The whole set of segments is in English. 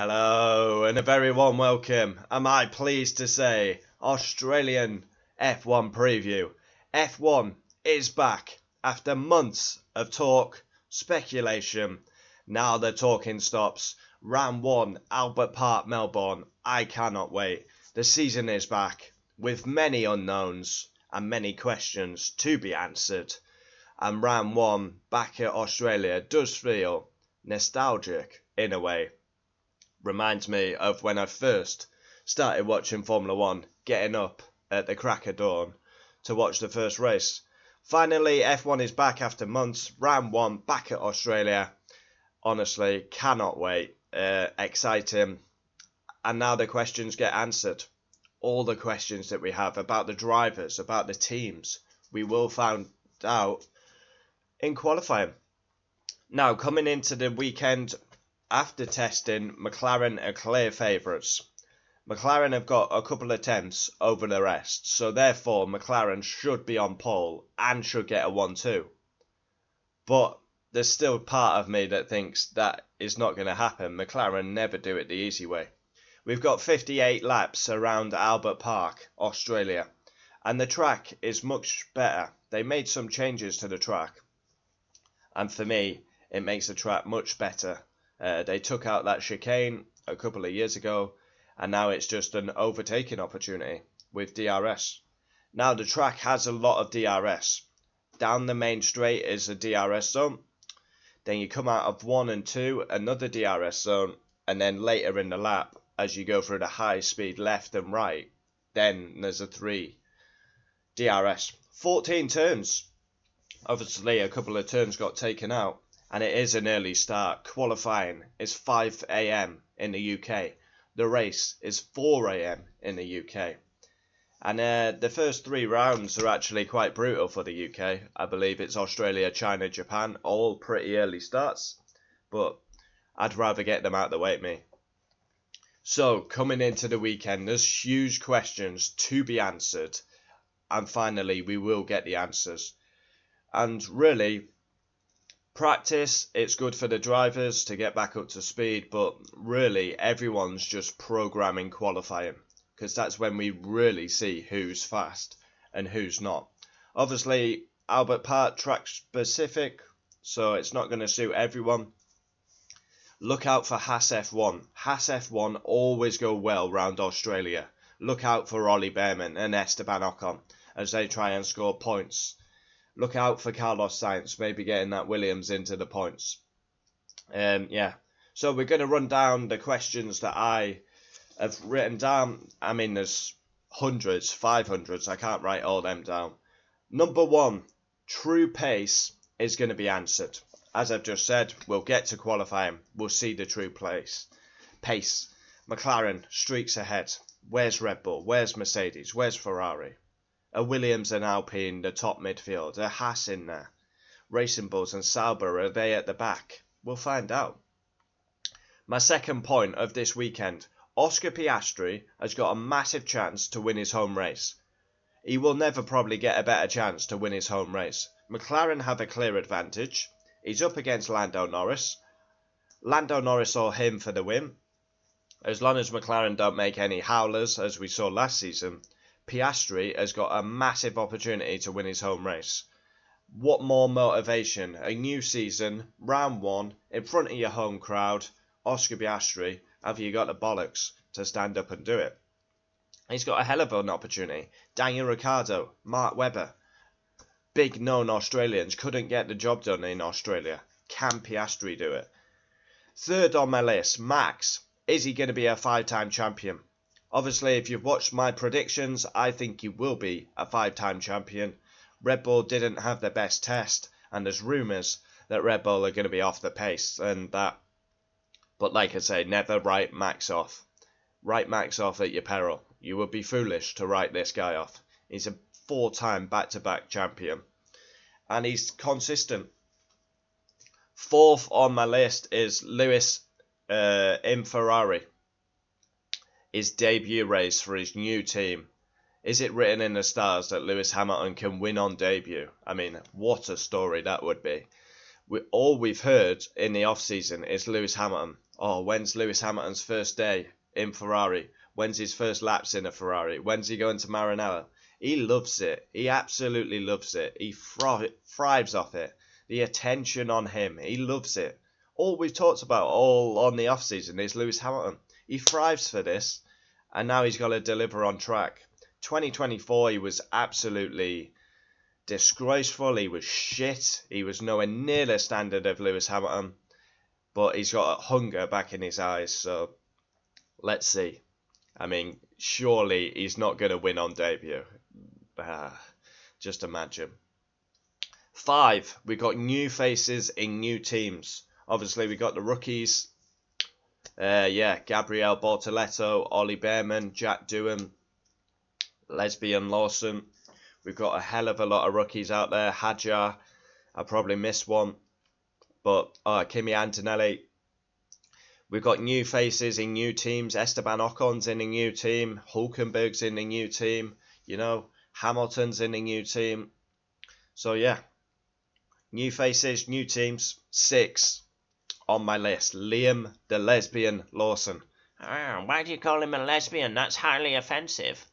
Hello, and a very warm welcome. Am I pleased to say Australian F1 preview. F1 is back after months of talk, speculation. Now the talking stops. Round 1, Albert Park, Melbourne. I cannot wait. The season is back with many unknowns and many questions to be answered. And round 1 back at Australia does feel nostalgic in a way. Reminds me of when I first started watching Formula 1, getting up at the crack of dawn to watch the first race. Finally, F1 is back after months. Round 1 back at Australia. Honestly, cannot wait. Exciting. And now the questions get answered. All the questions that we have about the drivers, about the teams, we will find out in qualifying. Now, coming into the weekend, after testing, McLaren are clear favourites. McLaren have got a couple of attempts over the rest, so therefore McLaren should be on pole and should get a 1-2. But there's still part of me that thinks that is not going to happen. McLaren never do it the easy way. We've got 58 laps around Albert Park, Australia, and the track is much better. They made some changes to the track, and for me, it makes the track much better. They took out that chicane a couple of years ago, and now it's just an overtaking opportunity with DRS. Now the track has a lot of DRS. Down the main straight is a DRS zone. Then you come out of 1 and 2, another DRS zone, and then later in the lap, as you go through the high speed left and right, then there's a 3 DRS. 14 turns. Obviously, a couple of turns got taken out. And it is an early start. Qualifying is 5 AM in the UK. The race is 4 AM in the UK. And the first 3 rounds are actually quite brutal for the UK. I believe it's Australia, China, Japan. All pretty early starts. But I'd rather get them out of the way, me. So, coming into the weekend, there's huge questions to be answered. And finally, we will get the answers. And really, practice, it's good for the drivers to get back up to speed, but really everyone's just programming qualifying, because that's when we really see who's fast and who's not. Obviously, Albert Park track specific, so it's not going to suit everyone. Look out for Haas F1. Haas F1 always go well round Australia. Look out for Ollie Bearman and Esteban Ocon as they try and score points. Look out for Carlos Sainz, maybe getting that Williams into the points. So we're going to run down the questions that I have written down. I mean, there's hundreds, 500s. I can't write all them down. Number 1, true pace is going to be answered. As I've just said, we'll get to qualifying. We'll see the true pace. McLaren streaks ahead. Where's Red Bull? Where's Mercedes? Where's Ferrari? Are Williams and Alpine the top midfield? Are Haas in there? Racing Bulls and Sauber, are they at the back? We'll find out. My second point of this weekend, Oscar Piastri has got a massive chance to win his home race. He will never probably get a better chance to win his home race. McLaren have a clear advantage. He's up against Lando Norris. Lando Norris or him for the win. As long as McLaren don't make any howlers, as we saw last season, Piastri has got a massive opportunity to win his home race. What more motivation? A new season, round 1, in front of your home crowd. Oscar Piastri, have you got the bollocks to stand up and do it? He's got a hell of an opportunity. Daniel Ricciardo, Mark Webber, big known Australians, couldn't get the job done in Australia. Can Piastri do it? Third on my list, Max. Is he going to be a 5-time champion? Obviously, if you've watched my predictions, I think he will be a 5-time champion. Red Bull didn't have their best test, and there's rumours that Red Bull are going to be off the pace and that. But like I say, never write Max off. Write Max off at your peril. You would be foolish to write this guy off. He's a 4-time back-to-back champion, and he's consistent. Fourth on my list is Lewis in Ferrari. His debut race for his new team. Is it written in the stars that Lewis Hamilton can win on debut? I mean, what a story that would be. All we've heard in the off-season is Lewis Hamilton Oh, when's Lewis Hamilton's first day in Ferrari? When's his first laps in a Ferrari? When's he going to Maranello? He loves it. He absolutely loves it. He thrives off it. The attention on him. He loves it. All we've talked about all on the off-season is Lewis Hamilton. He thrives for this, and now he's got to deliver on track. 2024, he was absolutely disgraceful. He was shit. He was nowhere near the standard of Lewis Hamilton, but he's got hunger back in his eyes, so let's see. I mean, surely he's not going to win on debut. Just imagine. 5, we got new faces in new teams. Obviously, we got the rookies. Gabriel Bortoleto, Ollie Bearman, Jack Doohan, Lesbian Lawson. We've got a hell of a lot of rookies out there. Hadjar, I probably missed one. But Kimi Antonelli. We've got new faces in new teams. Esteban Ocon's in a new team. Hulkenberg's in a new team. You know, Hamilton's in a new team. So, yeah. New faces, new teams. 6 on my list. Liam the Lesbian Lawson. Why do you call him a lesbian? That's highly offensive.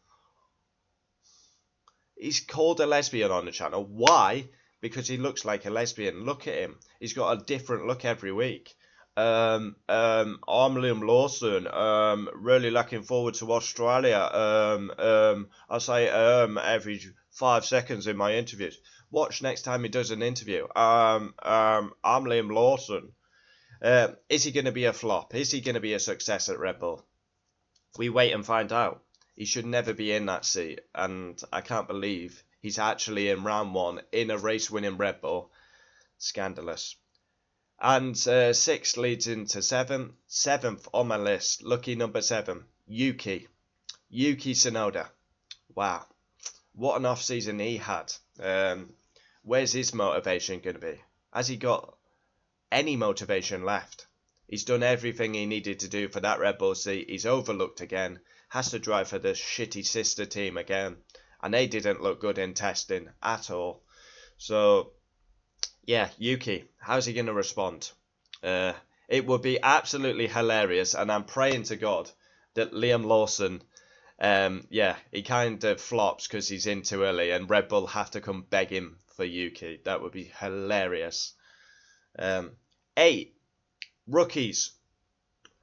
He's called a lesbian on the channel. Why? Because he looks like a lesbian. Look at him. He's got a different look every week. I'm Liam Lawson. Really looking forward to Australia. I say every 5 seconds in my interviews. Watch next time he does an interview. I'm Liam Lawson. Is he going to be a flop? Is he going to be a success at Red Bull? We wait and find out. He should never be in that seat, and I can't believe he's actually in round 1 in a race-winning Red Bull. Scandalous. And 6 leads into 7. 7th on my list, lucky number 7, Yuki Tsunoda. Wow, what an off-season he had. Where's his motivation going to be? Has he got any motivation left? He's done everything he needed to do for that Red Bull seat. He's overlooked again. Has to drive for the shitty sister team again. And they didn't look good in testing at all. So, yeah, Yuki, how's he going to respond? It would be absolutely hilarious. And I'm praying to God that Liam Lawson, he kind of flops because he's in too early. And Red Bull have to come beg him for Yuki. That would be hilarious. 8, rookies.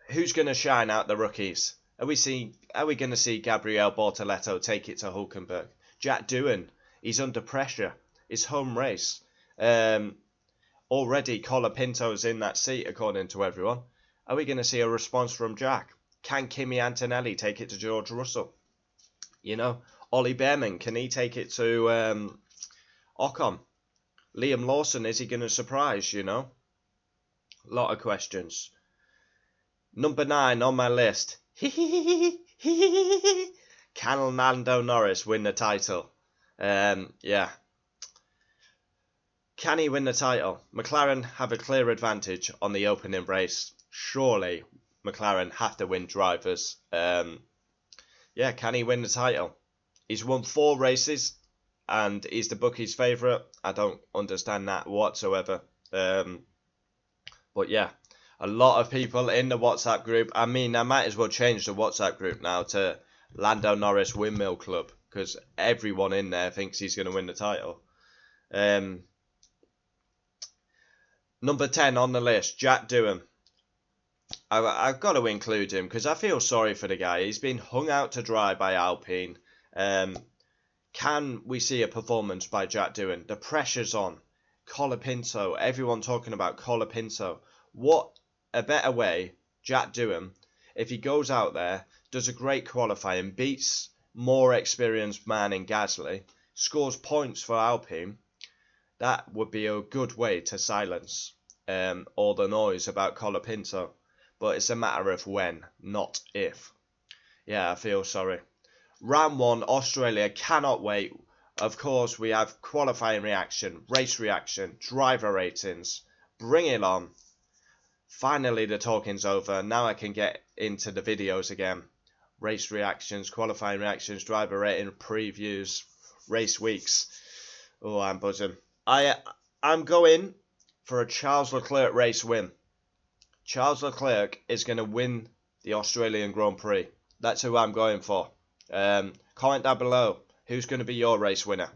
Who's going to shine out the rookies? Are we going to see Gabriel Bortoleto take it to Hulkenberg? Jack Doohan, he's under pressure. It's home race. Already Colapinto's in that seat, according to everyone. Are we going to see a response from Jack? Can Kimi Antonelli take it to George Russell? You know, Ollie Bearman, can he take it to Ocon? Liam Lawson, is he going to surprise, you know? A lot of questions. Number 9 on my list. Can Lando Norris win the title? Can he win the title? McLaren have a clear advantage on the opening race. Surely McLaren have to win drivers. Can he win the title? He's won 4 races and he's the bookies' favourite. I don't understand that whatsoever. But yeah, a lot of people in the WhatsApp group. I mean, I might as well change the WhatsApp group now to Lando Norris Windmill Club, because everyone in there thinks he's going to win the title. Number 10 on the list, Jack Doohan. I've got to include him because I feel sorry for the guy. He's been hung out to dry by Alpine. Can we see a performance by Jack Doohan? The pressure's on. Colapinto, everyone talking about Colapinto. What a better way, Jack Doohan, if he goes out there, does a great qualifying, beats more experienced man in Gasly, scores points for Alpine. That would be a good way to silence all the noise about Colapinto. But it's a matter of when, not if. Yeah, I feel sorry. Round 1, Australia, cannot wait. Of course, we have qualifying reaction, race reaction, driver ratings. Bring it on. Finally, the talking's over. Now I can get into the videos again. Race reactions, qualifying reactions, driver rating, previews, race weeks. Oh, I'm buzzing. I'm going for a Charles Leclerc race win. Charles Leclerc is going to win the Australian Grand Prix. That's who I'm going for. Comment down below. Who's going to be your race winner?